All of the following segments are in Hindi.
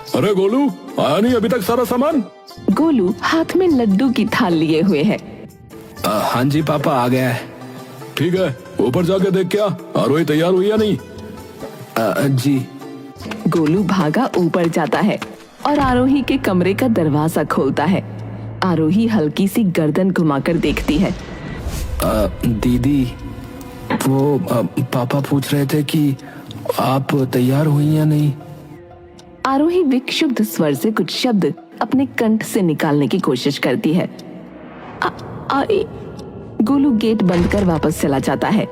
अरे गोलू, आया नहीं अभी तक सारा सामान? गोलू हाथ में लड्डू की थाल लिए हुए है। हाँ जी पापा, आ गया है। ठीक है, ऊपर जाके देख क्या आरोही तैयार हुई या नहीं। जी। गोलू भागा ऊपर जाता है और आरोही के कमरे का दरवाजा खोलता है। आरोही हल्की सी गर्दन घुमाकर देखती है। दीदी, वो पापा पूछ रहे थे कि आप तैयार हुई या नहीं। आरोही विक्षुब्ध स्वर से कुछ शब्द अपने कंठ से निकालने की कोशिश करती है। गोलू गेट बंद कर वापस चला जाता है।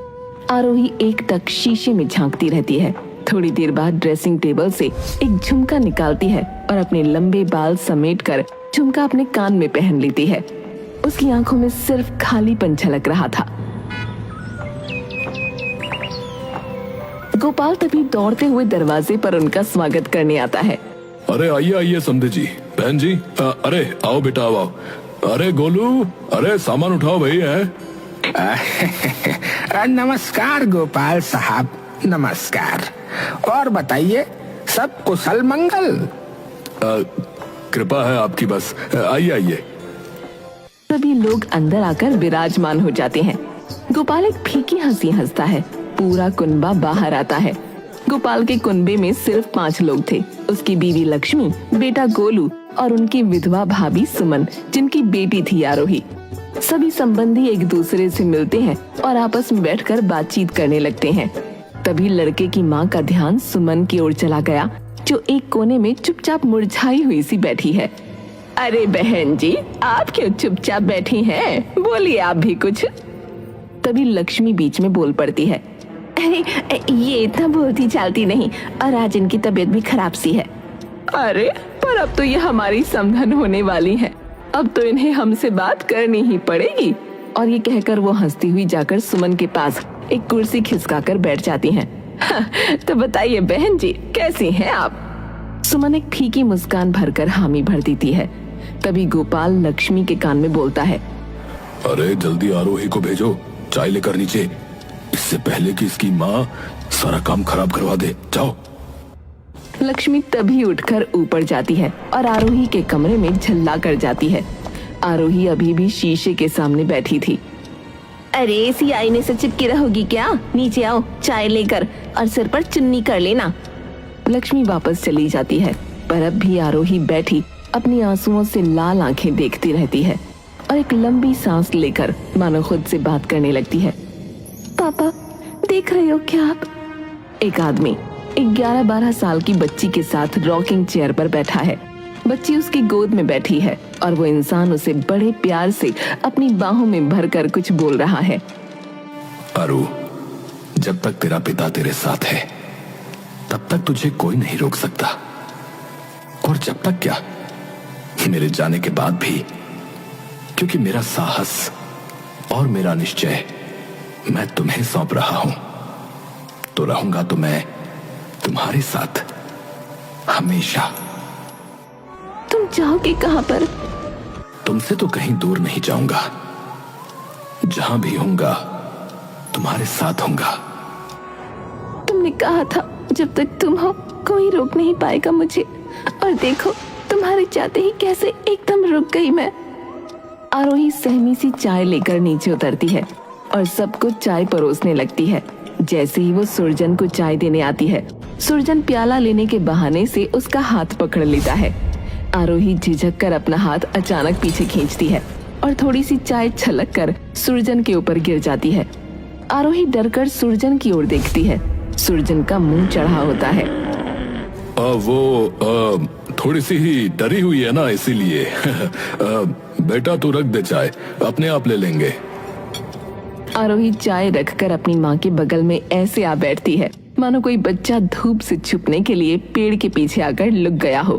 आरोही एकटक शीशे में झांकती रहती है। थोड़ी देर बाद ड्रेसिंग टेबल से एक झुमका निकालती है और अपने लंबे बाल समेटकर झुमका अपने कान में पहन लेती है। उसकी आंखों में सिर्फ खालीपन झलक रहा था। गोपाल तभी दौड़ते हुए दरवाजे पर उनका स्वागत करने आता है। अरे आइए आइए समधे जी, बहन जी, अरे आओ बेटा आओ। अरे गोलू, अरे सामान उठाओ भाई है। नमस्कार गोपाल साहब, नमस्कार। और बताइए, सब कुशल मंगल? कृपा है आपकी बस। आइए आइए। सभी लोग अंदर आकर विराजमान हो जाते हैं। गोपाल एक फीकी हंसी हंसता है। पूरा कुनबा बाहर आता है। गोपाल के कुनबे में सिर्फ 5 लोग थे। उसकी बीवी लक्ष्मी, बेटा गोलू और उनकी विधवा भाभी सुमन, जिनकी बेटी थी आरोही। सभी संबंधी एक दूसरे से मिलते हैं और आपस में बैठकर बातचीत करने लगते हैं। तभी लड़के की माँ का ध्यान सुमन की ओर चला गया, जो एक कोने में चुपचाप मुरझाई हुई सी बैठी है। अरे बहन जी, आप क्यों चुपचाप बैठी हैं? बोलिए आप भी कुछ। तभी लक्ष्मी बीच में बोल पड़ती है। अरे ये इतना बोलती चालती नहीं, और आज इनकी तबीयत भी खराब सी है। अरे पर अब तो ये हमारी समधन होने वाली है, अब तो इन्हें हमसे बात करनी ही पड़ेगी। और ये कहकर वो हंसती हुई जाकर सुमन के पास एक कुर्सी खिसकाकर बैठ जाती हैं। तो बताइए बहन जी, कैसी हैं आप? सुमन एक फीकी मुस्कान भरकर हामी भर देती है। तभी गोपाल लक्ष्मी के कान में बोलता है। अरे जल्दी आरोही को भेजो, चाय लेकर नीचे, इससे पहले कि इसकी माँ सारा काम खराब करवा दे। जाओ। लक्ष्मी तभी उठकर ऊपर जाती है और आरोही के कमरे में झल्ला कर जाती है। आरोही अभी भी शीशे के सामने बैठी थी। अरे इसी आईने से चिपकी रहोगी क्या? नीचे आओ, चाय लेकर, और सिर पर चुन्नी कर लेना। लक्ष्मी वापस चली जाती है, पर अब भी आरोही बैठी अपनी आंसुओं से लाल आंखें देखती रहती है और एक लंबी सांस लेकर मानो खुद से बात करने लगती है। पापा, देख रहे हो क्या आप? एक आदमी एक 11-12 साल की बच्ची के साथ रॉकिंग चेयर पर बैठा है। बच्ची उसकी गोद में बैठी है और वो इंसान उसे बड़े प्यार से अपनी बाहों में भरकर कुछ बोल रहा है। आरू, जब तक तेरा पिता तेरे साथ है, तब तक तुझे कोई नहीं रोक सकता। और जब तक क्या, मेरे जाने के बाद भी, क्योंकि मेरा साहस और मेरा निश्चय मैं तुम्हें सौंप रहा हूं, तो रहूंगा तो मैं तुम्हारे साथ हमेशा। तुम जाओगे कहां पर? तुमसे तो कहीं दूर नहीं जाऊंगा, जहां भी होऊंगा तुम्हारे साथ होऊंगा। तुमने कहा था जब तक तुम हो कोई रोक नहीं पाएगा मुझे, और देखो तुम्हारे चाहते ही कैसे एकदम रुक गई मैं। आरोही सहमी सी चाय लेकर नीचे उतरती है और सबको चाय परोसने लगती है। जैसे ही वो सुरजन को चाय देने आती है, सुरजन प्याला लेने के बहाने से उसका हाथ पकड़ लेता है। आरोही झिझक कर अपना हाथ अचानक पीछे खींचती है और थोड़ी सी चाय छलक कर सुरजन के ऊपर गिर जाती है। आरोही डरकर सुरजन की ओर देखती है। सुरजन का मुंह चढ़ा होता है। वो थोड़ी सी ही डरी हुई है ना, इसीलिए। बेटा तू रख दे चाय, अपने आप ले लेंगे। आरोही चाय रखकर अपनी माँ के बगल में ऐसे आ बैठती है मानो कोई बच्चा धूप से छुपने के लिए पेड़ के पीछे आकर लुक गया हो।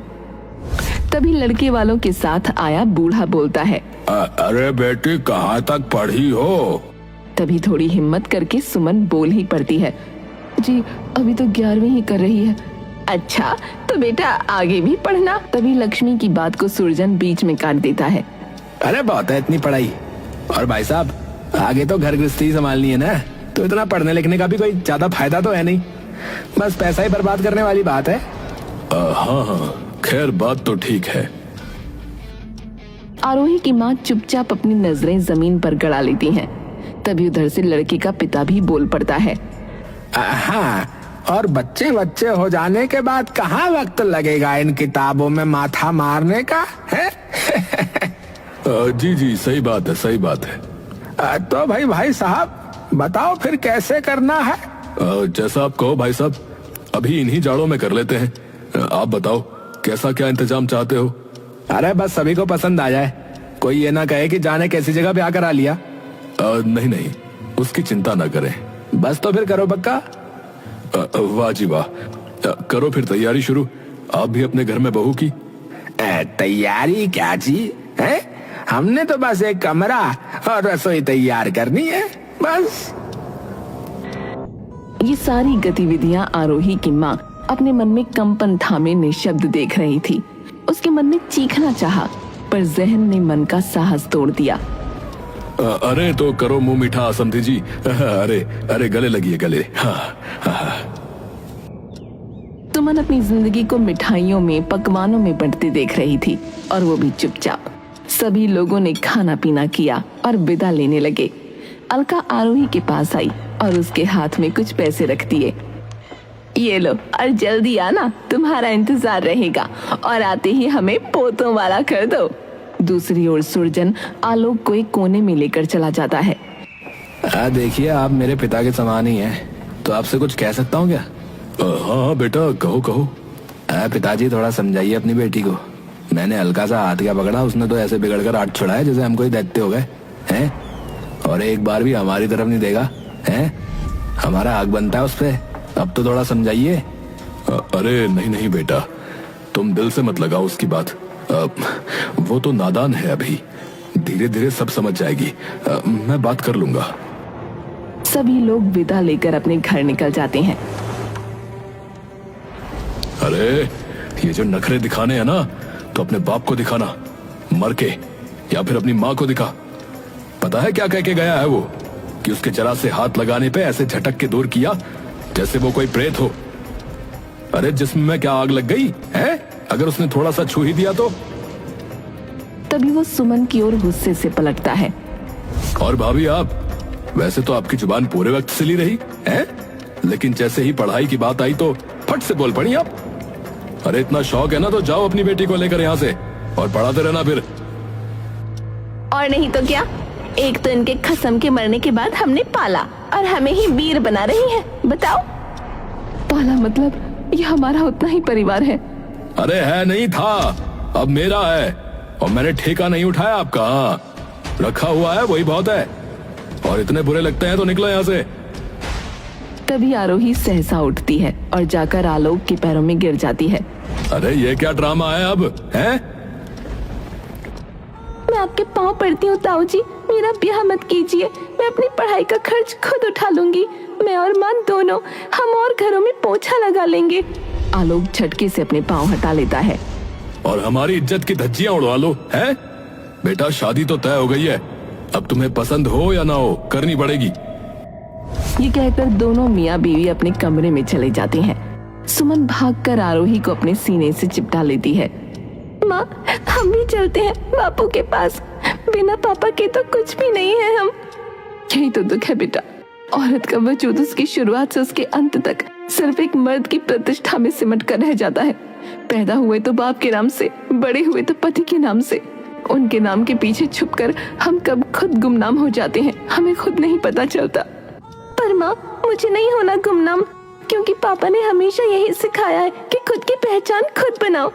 तभी लड़के वालों के साथ आया बूढ़ा बोलता है। अरे बेटी, कहाँ तक पढ़ी हो? तभी थोड़ी हिम्मत करके सुमन बोल ही पड़ती है। जी अभी तो 11वीं ही कर रही है। अच्छा तो बेटा आगे भी पढ़ना। तभी लक्ष्मी की बात को सुरजन बीच में काट देता है। अरे बहुत है इतनी पढ़ाई, और भाई साहब आगे तो घर गृहस्थी संभालनी है ना, तो इतना पढ़ने लिखने का भी कोई ज्यादा फायदा तो है नहीं, बस पैसा ही बर्बाद करने वाली बात है। हाँ हाँ, खैर बात तो ठीक है। आरोही की माँ चुपचाप अपनी नजरें जमीन पर गड़ा लेती हैं। तभी उधर से लड़के का पिता भी बोल पड़ता है। हाँ, और बच्चे बच्चे हो जाने के बाद कहाँ वक्त लगेगा इन किताबों में माथा मारने का है? जी जी सही बात है, सही बात है। तो भाई साहब बताओ फिर कैसे करना है? जैसा आप कहो भाई साहब, अभी इन्हीं जाड़ों में कर लेते हैं। आप बताओ कैसा क्या इंतजाम चाहते हो? अरे बस सभी को पसंद आ जाए, कोई ये ना कहे कि जाने कैसी जगह ब्याह करा लिया। नहीं नहीं, उसकी चिंता ना करें। बस तो फिर करो पक्का। वाह जी वाह, करो फिर तैयारी शुरू। आप भी अपने घर में बहू की। तैयारी क्या जी है? हमने तो बस एक कमरा और रसोई तैयार करनी है बस। ये सारी गतिविधियां आरोही की माँ अपने मन में कंपन थामे निशब्द देख रही थी। उसके मन में चीखना चाहा, पर जहन ने मन का साहस तोड़ दिया। अरे तो करो मुंह मीठा समधी जी। अरे अरे गले लगिए गले। हाँ। सुमन अपनी जिंदगी को मिठाइयों में, पकवानों में बंटते देख रही थी, और वो भी चुपचाप। सभी लोगों ने खाना पीना किया और विदा लेने लगे। अलका आरोही के पास आई और उसके हाथ में कुछ पैसे रख दिए। ये लो, और जल्दी आना, तुम्हारा इंतजार रहेगा, और आते ही हमें पोतों वाला कर दो। दूसरी ओर सुरजन आलोक को एक कोने में लेकर चला जाता है। देखिए आप मेरे पिता के समान ही हैं, तो आपसे कुछ कह सकता हूँ क्या? हाँ बेटा कहो कहो। पिताजी थोड़ा समझाइए अपनी बेटी को। मैंने हल्का सा हाथ क्या पकड़ा, उसने तो ऐसे बिगड़ कर हाथ छुड़ाया जैसे हम कोई दैत्य हो गए हैं। और एक बार भी हमारी तरफ नहीं देगा हैं। हमारा हक बनता है उस पे, अब तो थोड़ा समझाइए। अरे नहीं नहीं बेटा, तुम दिल से मत लगाओ उसकी बात। वो तो नादान है अभी, धीरे धीरे सब समझ जाएगी। मैं बात कर लूंगा। सभी लोग विदा लेकर अपने घर निकल जाते हैं। अरे ये जो नखरे दिखाने हैं ना, तो अपने बाप को दिखाना, मर के, या फिर अपनी माँ को दिखा। पता है क्या कह के गया है वो, कि उसके जरा से हाथ लगाने पे ऐसे झटक के दूर किया जैसे वो कोई प्रेत हो। अरे जिस्म में क्या आग लग गई है अगर उसने थोड़ा सा छू ही दिया तो। तभी वो सुमन की ओर गुस्से से पलटता है। और भाभी आप, वैसे तो आपकी जुबान पूरे वक्त सिली रही है, लेकिन जैसे ही पढ़ाई की बात आई तो फट से बोल पड़ी आप। अरे इतना शौक है ना तो जाओ अपनी बेटी को लेकर यहाँ से और पढ़ाते रहना फिर। और नहीं तो क्या, एक तो इनके खसम के मरने के बाद हमने पाला, और हमें ही वीर बना रही है। बताओ, पाला मतलब ये हमारा उतना ही परिवार है। अरे है नहीं था, अब मेरा है, और मैंने ठेका नहीं उठाया आपका। रखा हुआ है वही बहुत है, और इतने बुरे लगते हैं तो निकलो यहाँ से। तभी आरोही सहसा उठती है और जाकर आलोक के पैरों में गिर जाती है। अरे ये क्या ड्रामा है अब है? मैं आपके पाँव पड़ती हूँ ताऊ जी, मेरा ब्याह मत कीजिए। मैं अपनी पढ़ाई का खर्च खुद उठा लूंगी। मैं और माँ दोनों, हम और घरों में पोछा लगा लेंगे। आलोक झटके से अपने पाँव हटा लेता है। और हमारी इज्जत की धज्जियां उड़वा लो है? बेटा शादी तो तय हो गई है, अब तुम्हें पसंद हो या ना हो करनी पड़ेगी। ये कहकर दोनों मियाँ बीवी अपने कमरे में चले जाते हैं। सुमन भागकर आरोही को अपने सीने से चिपटा लेती है। माँ, हम भी चलते हैं बापू के पास, बिना पापा के तो कुछ भी नहीं है हम। यही तो दुख है बेटा, औरत का वजूद उसकी शुरुआत से उसके अंत तक सिर्फ एक मर्द की प्रतिष्ठा में सिमट कर रह जाता है। पैदा हुए तो बाप के नाम से, बड़े हुए तो पति के नाम से। उनके नाम के पीछे छुपकर हम कब खुद गुमनाम हो जाते हैं, हमें खुद नहीं पता चलता। पर माँ, मुझे नहीं होना गुमनाम, क्योंकि पापा ने हमेशा यही सिखाया है कि खुद की पहचान खुद बनाओ।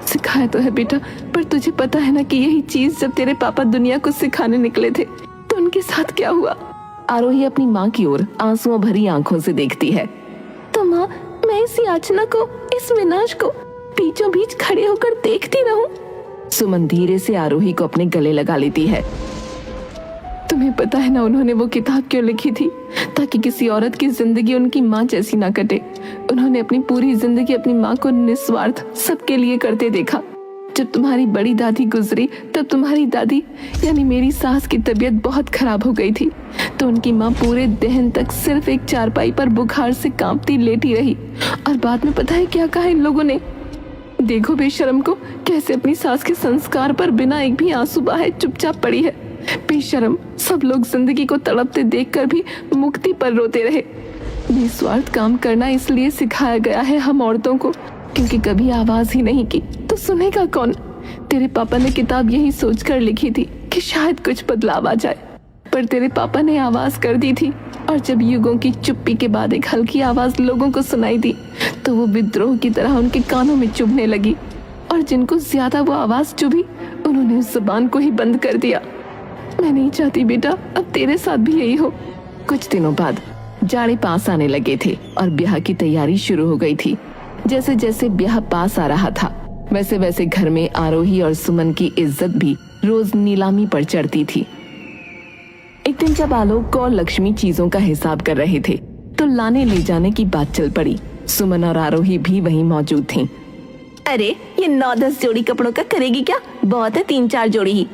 सिखाया तो है बेटा, पर तुझे पता है ना कि यही चीज जब तेरे पापा दुनिया को सिखाने निकले थे तो उनके साथ क्या हुआ। आरोही अपनी माँ की ओर आंसुओं भरी आंखों से देखती है। तो माँ, मैं इस याचना को, इस विनाश को बीचों बीच खड़े होकर देखती रहूं? सुमन धीरे से आरोही को अपने गले लगा लेती है। तुम्हें पता है ना उन्होंने वो किताब क्यों लिखी थी? ताकि किसी औरत की जिंदगी उनकी माँ जैसी ना कटे। उन्होंने अपनी पूरी जिंदगी अपनी माँ को निस्वार्थ सबके लिए करते देखा। जब तुम्हारी बड़ी दादी गुजरी तब तुम्हारी दादी यानी मेरी सास की तबीयत बहुत खराब हो गई थी, तो उनकी माँ पूरे दहन तक सिर्फ एक चारपाई पर बुखार से कांपती लेटी रही। और बाद में पता है क्या कहा इन लोगों ने? देखो बेशर्म को कैसे अपनी सास के संस्कार पर बिना एक भी आंसू बहाए चुपचाप पड़ी है। बेशर्म, सब लोग जिंदगी को तड़पते देखकर भी मुक्ति पर रोते रहे। निस्वार्थ काम करना इसलिए सिखाया गया है हम औरतों को क्योंकि कभी आवाज ही नहीं की तो सुनेगा कौन। तेरे पापा ने किताब यही सोचकर लिखी थी कि शायद कुछ बदलाव आ जाए, पर तेरे पापा ने आवाज कर दी थी और जब युगों की चुप्पी के बाद एक हल्की आवाज लोगों को सुनाई दी तो वो विद्रोह की तरह उनके कानों में चुभने लगी और जिनको ज्यादा वो आवाज चुभी उन्होंने उस जुबान को ही बंद कर दिया। मैं नहीं चाहती बेटा अब तेरे साथ भी यही हो। कुछ दिनों बाद जाड़े पास आने लगे थे और ब्याह की तैयारी शुरू हो गई थी। जैसे जैसे ब्याह पास आ रहा था वैसे वैसे घर में आरोही और सुमन की इज्जत भी रोज नीलामी पर चढ़ती थी। एक दिन जब आलोक और लक्ष्मी चीजों का हिसाब कर रहे थे तो लाने ले जाने की बात चल पड़ी। सुमन और आरोही भी वहीं मौजूद थीं। अरे ये 9-10 जोड़ी कपड़ों का करेगी क्या? बहुत है 3-4 जोड़ी ही।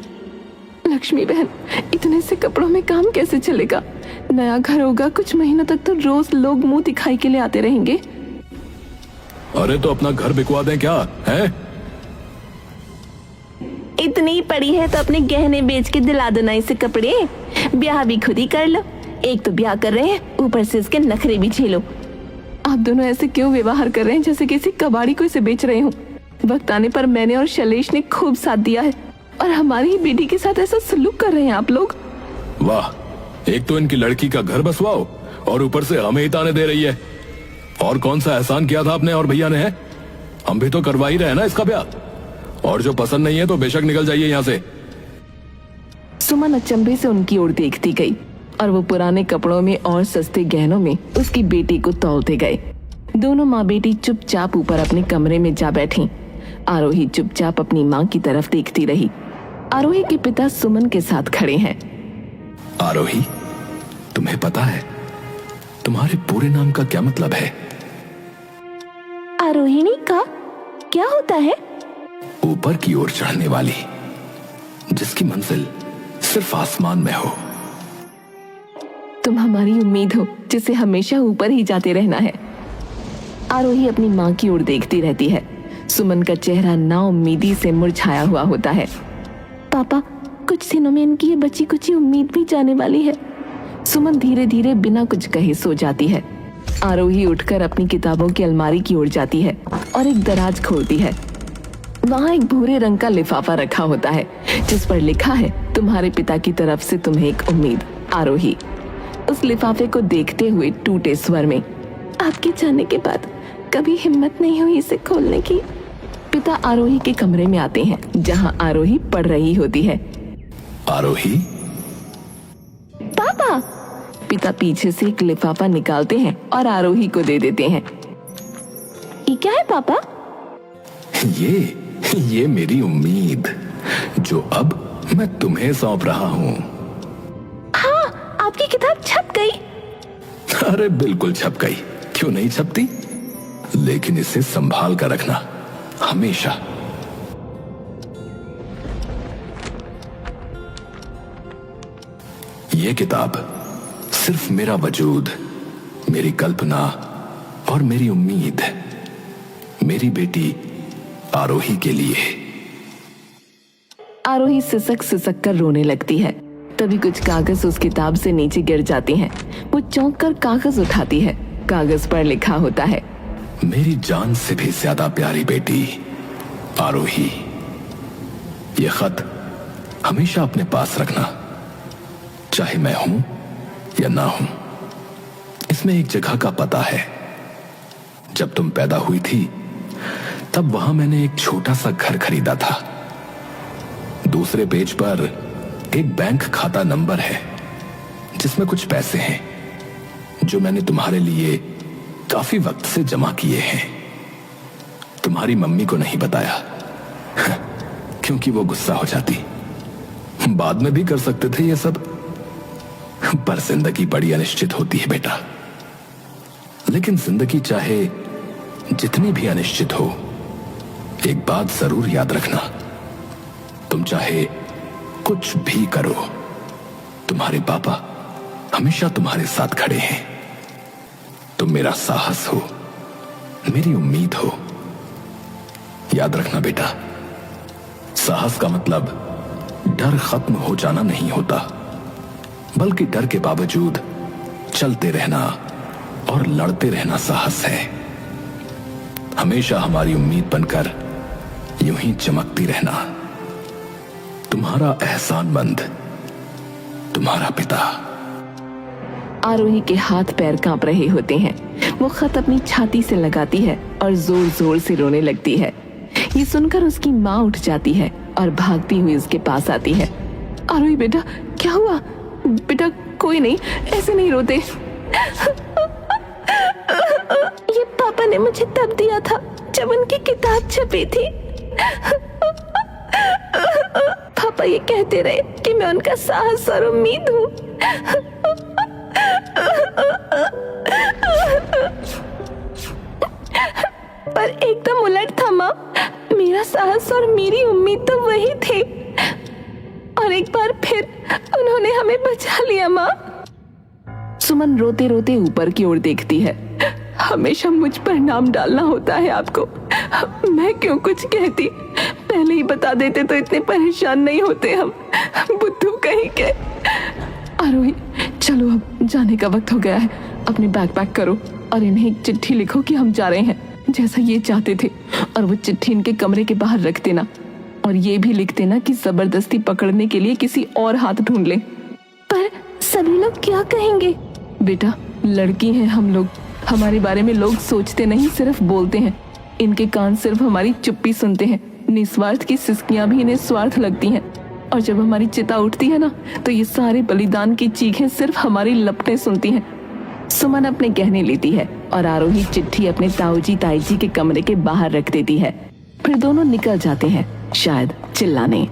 लक्ष्मी बहन, इतने से कपड़ों में काम कैसे चलेगा? नया घर होगा, कुछ महीनों तक तो रोज लोग मुंह दिखाई के लिए आते रहेंगे। अरे तो अपना घर बिकवा दें क्या है? इतनी पड़ी है तो अपने गहने बेच के दिला देना इसे कपड़े। ब्याह भी खुद ही कर लो। एक तो ब्याह कर रहे हैं ऊपर से इसके नखरे भी झेलो। आप दोनों ऐसे क्यों व्यवहार कर रहे हैं जैसे किसी कबाड़ी को इसे बेच रहे हो? वक्त आने पर मैंने और शैलेश ने खूब साथ दिया है और हमारी ही बेटी के साथ ऐसा सलूक कर रहे हैं आप लोग। वाह, एक तो इनकी लड़की का घर बसवाओ और ऊपर से हमें ही ताने दे रही है। और कौन सा एहसान किया था आपने और भैया ने? है हम भी तो करवा ही रहे हैं ना इसका ब्याह। और जो पसंद नहीं है तो बेशक निकल जाइए यहाँ से। सुमन अचंभे से उनकी ओर देखती गई और वो पुराने कपड़ों में और सस्ते गहनों में उसकी बेटी को तौलते गए। दोनों माँ बेटी चुपचाप ऊपर अपने कमरे में जा बैठी। आरोही चुपचाप अपनी माँ की तरफ देखती रही। आरोही के पिता सुमन के साथ खड़े हैं। आरोही, तुम्हें पता है तुम्हारे पूरे नाम का क्या मतलब है? आरोहिणी का क्या होता है? ऊपर की ओर चढ़ने वाली, जिसकी मंजिल सिर्फ आसमान में हो। तुम हमारी उम्मीद हो जिसे हमेशा ऊपर ही जाते रहना है। आरोही अपनी माँ की ओर देखती रहती है। सुमन का चेहरा नाउम्मीदी से मुरझाया हुआ होता है। पापा, कुछ दिनों में इनकी ये बची कुची उम्मीद भी जाने वाली है। सुमन धीरे धीरे बिना कुछ कहे सो जाती है। आरोही उठकर अपनी किताबों की अलमारी की ओर जाती है और एक दराज खोलती है। वहाँ एक भूरे रंग का लिफाफा रखा होता है जिस पर लिखा है, तुम्हारे पिता की तरफ से तुम्हें एक उम्मीद, आरोही। उस लिफाफे को देखते हुए टूटे स्वर में, आपके जाने के बाद कभी हिम्मत नहीं हुई इसे खोलने की। पिता आरोही के कमरे में आते हैं जहाँ आरोही पढ़ रही होती है। आरोही, पापा। पिता पीछे से एक लिफाफा निकालते हैं और आरोही को दे देते हैं। ये क्या है पापा? ये मेरी उम्मीद जो अब मैं तुम्हें सौंप रहा हूँ। हाँ, आपकी किताब छप गई। अरे बिल्कुल छप गई, क्यों नहीं छपती? लेकिन इसे संभाल कर रखना हमेशा। ये किताब सिर्फ मेरा वजूद, मेरी कल्पना और मेरी उम्मीद मेरी बेटी आरोही के लिए। आरोही सिसक सिसक कर रोने लगती है। तभी कुछ कागज उस किताब से नीचे गिर जाते हैं। वो चौंक कर कागज उठाती है। कागज पर लिखा होता है, मेरी जान से भी ज्यादा प्यारी बेटी आरोही, ये खत हमेशा अपने पास रखना, चाहे मैं हूं या ना हूं। इसमें एक जगह का पता है। जब तुम पैदा हुई थी तब वहां मैंने एक छोटा सा घर खरीदा था। दूसरे पेज पर एक बैंक खाता नंबर है जिसमें कुछ पैसे हैं जो मैंने तुम्हारे लिए काफी वक्त से जमा किए हैं। तुम्हारी मम्मी को नहीं बताया क्योंकि वो गुस्सा हो जाती। बाद में भी कर सकते थे ये सब, पर जिंदगी बड़ी अनिश्चित होती है बेटा। लेकिन जिंदगी चाहे जितनी भी अनिश्चित हो, एक बात जरूर याद रखना, तुम चाहे कुछ भी करो, तुम्हारे पापा हमेशा तुम्हारे साथ खड़े हैं। तुम मेरा साहस हो, मेरी उम्मीद हो। याद रखना बेटा, साहस का मतलब डर खत्म हो जाना नहीं होता, बल्कि डर के बावजूद चलते रहना और लड़ते रहना साहस है। हमेशा हमारी उम्मीद बनकर यूं ही चमकती रहना। तुम्हारा एहसानमंद, तुम्हारा पिता। आरोही के हाथ पैर कांप रहे होते हैं। वो खत अपनी छाती से लगाती है और जोर जोर से रोने लगती है। ये सुनकर उसकी माँ उठ जाती है और भागती हुई उसके पास आती है। आरोही बेटा, क्या हुआ? बेटा कोई नहीं, ऐसे नहीं रोते। ये पापा ने मुझे तब दिया था जब उनकी किताब छपी थी। पापा ये कहते रहे कि मैं उनका साहस और उम्मीद हूँ। पर एकदम उलट था माँ, मेरा साहस और मेरी उम्मीद तो वही थे, और एक बार फिर उन्होंने हमें बचा लिया माँ। सुमन रोते रोते ऊपर की ओर देखती है। हमेशा मुझ पर नाम डालना होता है आपको। मैं क्यों कुछ कहती? पहले ही बता देते तो इतने परेशान नहीं होते हम। बुद्धू कहीं के। आरोही चलो, अब जाने का वक्त हो गया है। अपने बैग पैक करो और इन्हें एक चिट्ठी लिखो कि हम जा रहे हैं, जैसा ये चाहते थे। और वो चिट्ठी इनके कमरे के बाहर रख देना, और ये भी लिख देना कि जबरदस्ती पकड़ने के लिए किसी और हाथ ढूंढ लें। पर सभी लोग क्या कहेंगे? बेटा लड़की हैं हम लोग, हमारे बारे में लोग सोचते नहीं, सिर्फ बोलते हैं। इनके कान सिर्फ हमारी चुप्पी सुनते हैं। निस्वार्थ की सिसकियां भी इन्हें स्वार्थ लगती हैं, और जब हमारी चिता उठती है ना, तो ये सारे बलिदान की चीखें सिर्फ हमारी लपटें सुनती हैं। सुमन अपने गहने लेती है और आरोही चिट्ठी अपने ताऊजी ताईजी के कमरे के बाहर रख देती है। फिर दोनों निकल जाते हैं, शायद चिल्लाने।